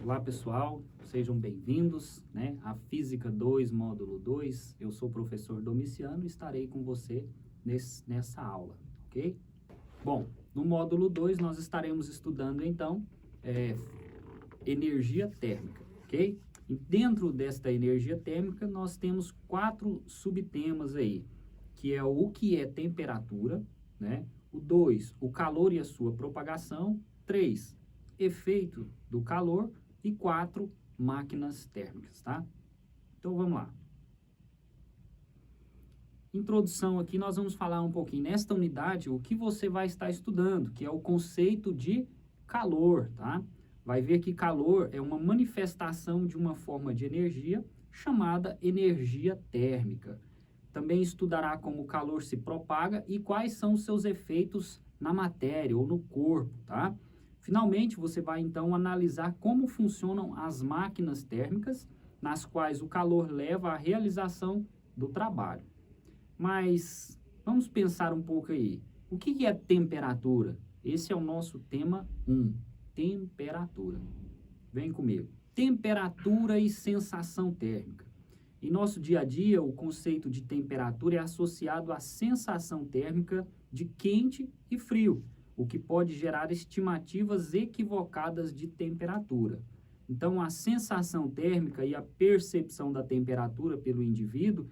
Olá pessoal, sejam bem-vindos, à Física 2, Módulo 2. Eu sou o professor Domiciano e estarei com você nessa aula, ok? Bom, no módulo 2 nós estaremos estudando então energia térmica, ok? E dentro desta energia térmica nós temos 4 subtemas aí, que é o que é temperatura, O 2, o calor e a sua propagação. 3, efeito do calor. E 4, máquinas térmicas, tá? Então, vamos lá. Introdução aqui, nós vamos falar um pouquinho, nesta unidade, o que você vai estar estudando, que é o conceito de calor, tá? Vai ver que calor é uma manifestação de uma forma de energia chamada energia térmica. Também estudará como o calor se propaga e quais são os seus efeitos na matéria ou no corpo, tá? Finalmente, você vai então analisar como funcionam as máquinas térmicas, nas quais o calor leva à realização do trabalho. Mas vamos pensar um pouco aí. O que é temperatura? Esse é o nosso tema 1, temperatura. Vem comigo. Temperatura e sensação térmica. Em nosso dia a dia, o conceito de temperatura é associado à sensação térmica de quente e frio, o que pode gerar estimativas equivocadas de temperatura. Então, a sensação térmica e a percepção da temperatura pelo indivíduo,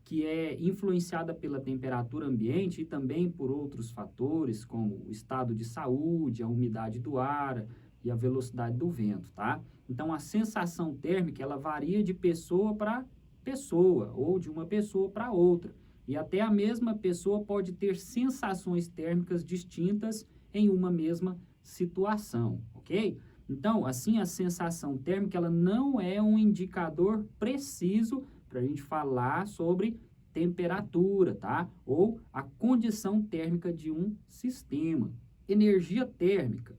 que é influenciada pela temperatura ambiente e também por outros fatores, como o estado de saúde, a umidade do ar e a velocidade do vento, tá? Então, a sensação térmica, ela varia de pessoa para pessoa, ou de uma pessoa para outra. E até a mesma pessoa pode ter sensações térmicas distintas em uma mesma situação, ok? Então, assim, a sensação térmica, ela não é um indicador preciso para a gente falar sobre temperatura, tá? Ou a condição térmica de um sistema. Energia térmica.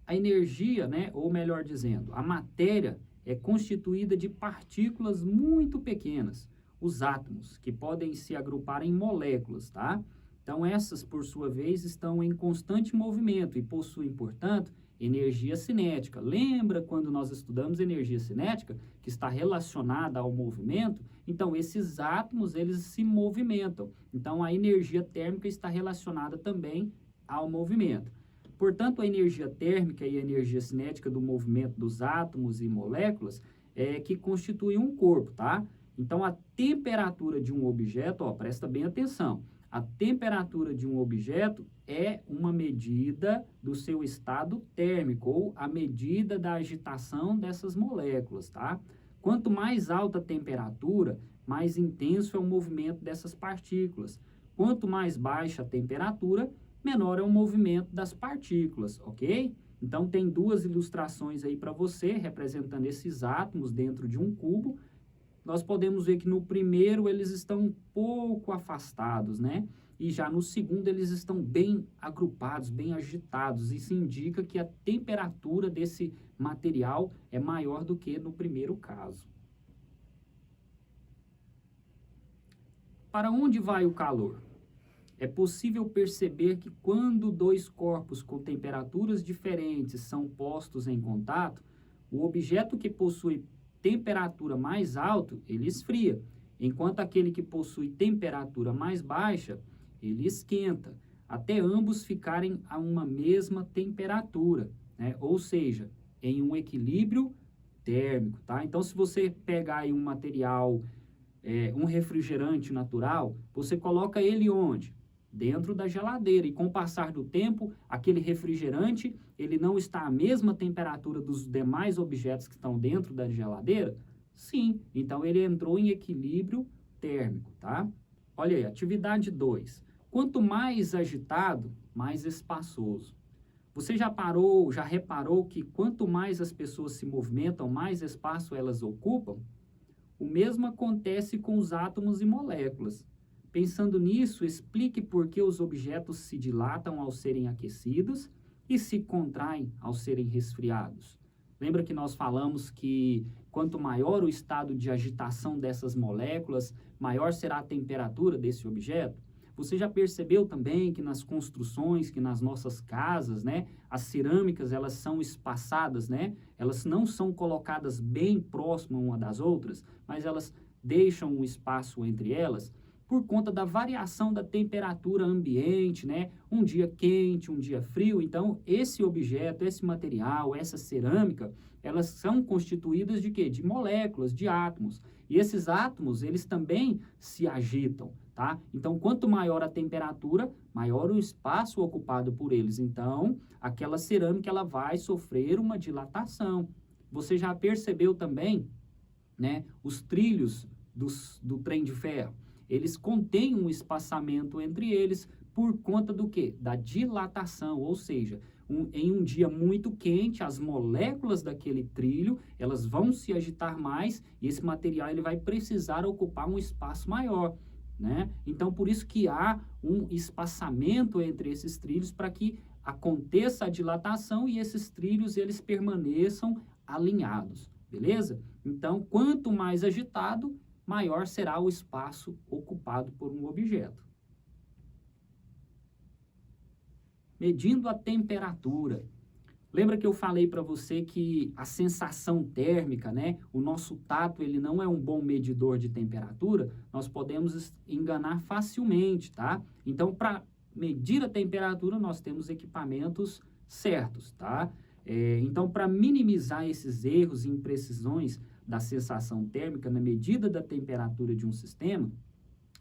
A energia, ou melhor dizendo, a matéria é constituída de partículas muito pequenas, os átomos, que podem se agrupar em moléculas, tá? Então, essas, por sua vez, estão em constante movimento e possuem, portanto, energia cinética. Lembra quando nós estudamos energia cinética, que está relacionada ao movimento? Então, esses átomos, eles se movimentam. Então, a energia térmica está relacionada também ao movimento. Portanto, a energia térmica e a energia cinética do movimento dos átomos e moléculas é que constituem um corpo, tá? Então, a temperatura de um objeto, presta bem atenção, a temperatura de um objeto é uma medida do seu estado térmico, ou a medida da agitação dessas moléculas, tá? Quanto mais alta a temperatura, mais intenso é o movimento dessas partículas. Quanto mais baixa a temperatura, menor é o movimento das partículas, ok? Então, tem 2 ilustrações aí para você, representando esses átomos dentro de um cubo. Nós podemos ver que no primeiro eles estão um pouco afastados, E já no segundo eles estão bem agrupados, bem agitados. Isso indica que a temperatura desse material é maior do que no primeiro caso. Para onde vai o calor? É possível perceber que quando 2 corpos com temperaturas diferentes são postos em contato, o objeto que possui temperatura mais alta, ele esfria, enquanto aquele que possui temperatura mais baixa, ele esquenta, até ambos ficarem a uma mesma temperatura, Ou seja, em um equilíbrio térmico, tá? Então, se você pegar aí um material, um refrigerante natural, você coloca ele onde? Dentro da geladeira, e com o passar do tempo, aquele refrigerante, ele não está à mesma temperatura dos demais objetos que estão dentro da geladeira? Sim, então ele entrou em equilíbrio térmico, tá? Olha aí, atividade 2. Quanto mais agitado, mais espaçoso. Você já reparou que quanto mais as pessoas se movimentam, mais espaço elas ocupam? O mesmo acontece com os átomos e moléculas. Pensando nisso, explique por que os objetos se dilatam ao serem aquecidos e se contraem ao serem resfriados. Lembra que nós falamos que quanto maior o estado de agitação dessas moléculas, maior será a temperatura desse objeto? Você já percebeu também que nas construções, que nas nossas casas, né, as cerâmicas, elas são espaçadas, né? Elas não são colocadas bem próximo uma das outras, mas elas deixam um espaço entre elas por conta da variação da temperatura ambiente, né? Um dia quente, um dia frio. Então, esse objeto, esse material, essa cerâmica, elas são constituídas de quê? De moléculas, de átomos. E esses átomos, eles também se agitam, tá? Então, quanto maior a temperatura, maior o espaço ocupado por eles. Então, aquela cerâmica, ela vai sofrer uma dilatação. Você já percebeu também, né, os trilhos do trem de ferro? Eles contêm um espaçamento entre eles por conta do quê? Da dilatação, ou seja, em um dia muito quente, as moléculas daquele trilho, elas vão se agitar mais e esse material ele vai precisar ocupar um espaço maior, né? Então, por isso que há um espaçamento entre esses trilhos para que aconteça a dilatação e esses trilhos eles permaneçam alinhados, beleza? Então, quanto mais agitado, maior será o espaço ocupado por um objeto. Medindo a temperatura. Lembra que eu falei para você que a sensação térmica, né? O nosso tato, ele não é um bom medidor de temperatura? Nós podemos enganar facilmente, tá? Então, para medir a temperatura, nós temos equipamentos certos, tá? Então, para minimizar esses erros e imprecisões da sensação térmica na medida da temperatura de um sistema,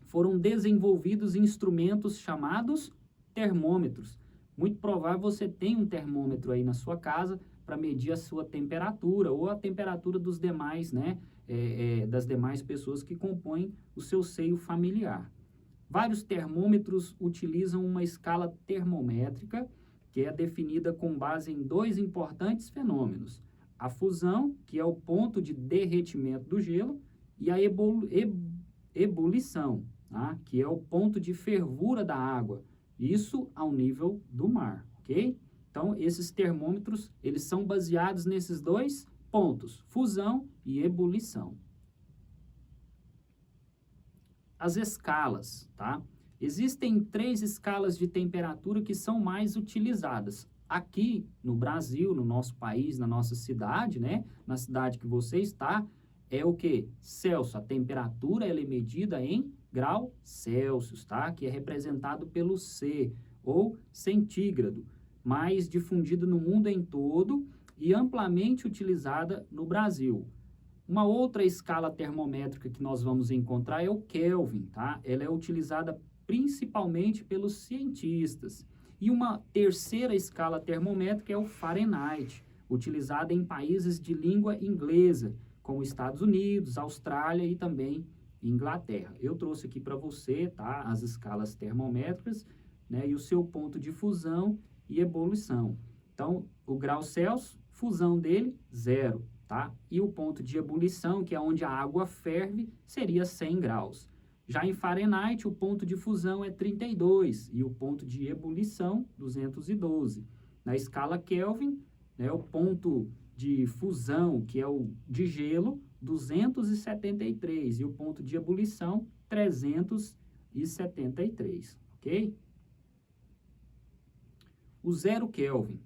foram desenvolvidos instrumentos chamados termômetros. Muito provável você tem um termômetro aí na sua casa para medir a sua temperatura ou a temperatura dos demais, né, das demais pessoas que compõem o seu seio familiar. Vários termômetros utilizam uma escala termométrica que é definida com base em dois importantes fenômenos: a fusão, que é o ponto de derretimento do gelo, e a ebulição, tá? Que é o ponto de fervura da água, isso ao nível do mar, ok? Então, esses termômetros, eles são baseados nesses dois pontos, fusão e ebulição. As escalas, tá? Existem 3 escalas de temperatura que são mais utilizadas. Aqui no Brasil, no nosso país, na nossa cidade, né? Na cidade que você está, é o quê? Celsius. A temperatura ela é medida em grau Celsius, tá? Que é representado pelo C, ou centígrado, mais difundido no mundo em todo e amplamente utilizada no Brasil. Uma outra escala termométrica que nós vamos encontrar é o Kelvin, tá? Ela é utilizada principalmente pelos cientistas. E uma terceira escala termométrica é o Fahrenheit, utilizada em países de língua inglesa, como Estados Unidos, Austrália e também Inglaterra. Eu trouxe aqui para você, tá, as escalas termométricas, né, e o seu ponto de fusão e ebulição. Então, o grau Celsius, fusão dele, 0, tá? E o ponto de ebulição, que é onde a água ferve, seria 100 graus. Já em Fahrenheit, o ponto de fusão é 32 e o ponto de ebulição, 212. Na escala Kelvin, né, o ponto de fusão, que é o de gelo, 273 e o ponto de ebulição, 373, ok? O 0 Kelvin.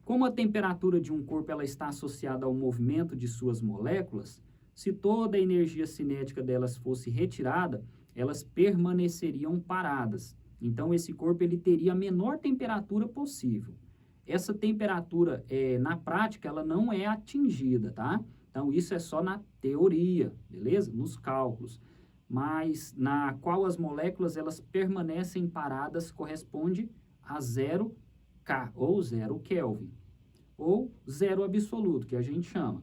Como a temperatura de um corpo ela está associada ao movimento de suas moléculas, se toda a energia cinética delas fosse retirada, elas permaneceriam paradas. Então, esse corpo ele teria a menor temperatura possível. Essa temperatura, na prática, ela não é atingida, tá? Então, isso é só na teoria, beleza? Nos cálculos. Mas na qual as moléculas elas permanecem paradas corresponde a 0 K, ou 0 Kelvin, ou zero absoluto, que a gente chama.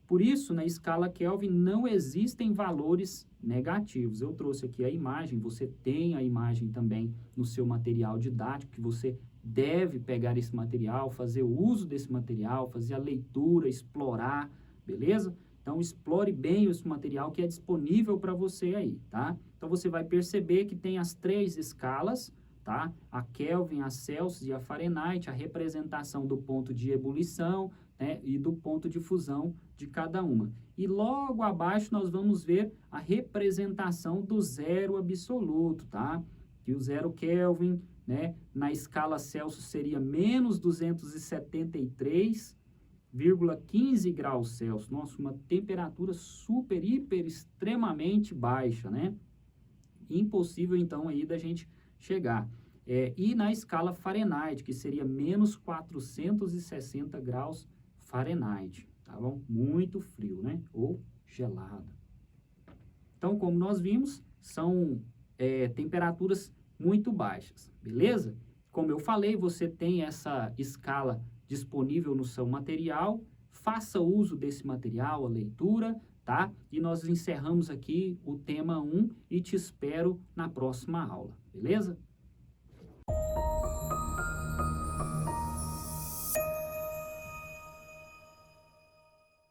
Por isso, na escala Kelvin, não existem valores negativos. Eu trouxe aqui a imagem, você tem a imagem também no seu material didático, que você deve pegar esse material, fazer o uso desse material, fazer a leitura, explorar, beleza? Então, explore bem esse material que é disponível para você aí, tá? Então, você vai perceber que tem as 3 escalas, tá? A Kelvin, a Celsius e a Fahrenheit, a representação do ponto de ebulição, né, e do ponto de fusão de cada uma. E logo abaixo nós vamos ver a representação do 0 absoluto, tá? Aqui o 0 Kelvin, né? Na escala Celsius seria menos 273,15 graus Celsius. Nossa, uma temperatura super, hiper, extremamente baixa, né? Impossível, então, aí da gente chegar. E na escala Fahrenheit, que seria menos 460 graus Fahrenheit, tá bom? Muito frio, né? Ou gelado. Então, como nós vimos, são temperaturas muito baixas, beleza? Como eu falei, você tem essa escala disponível no seu material, faça uso desse material, a leitura, tá? E nós encerramos aqui o tema 1 e te espero na próxima aula, beleza?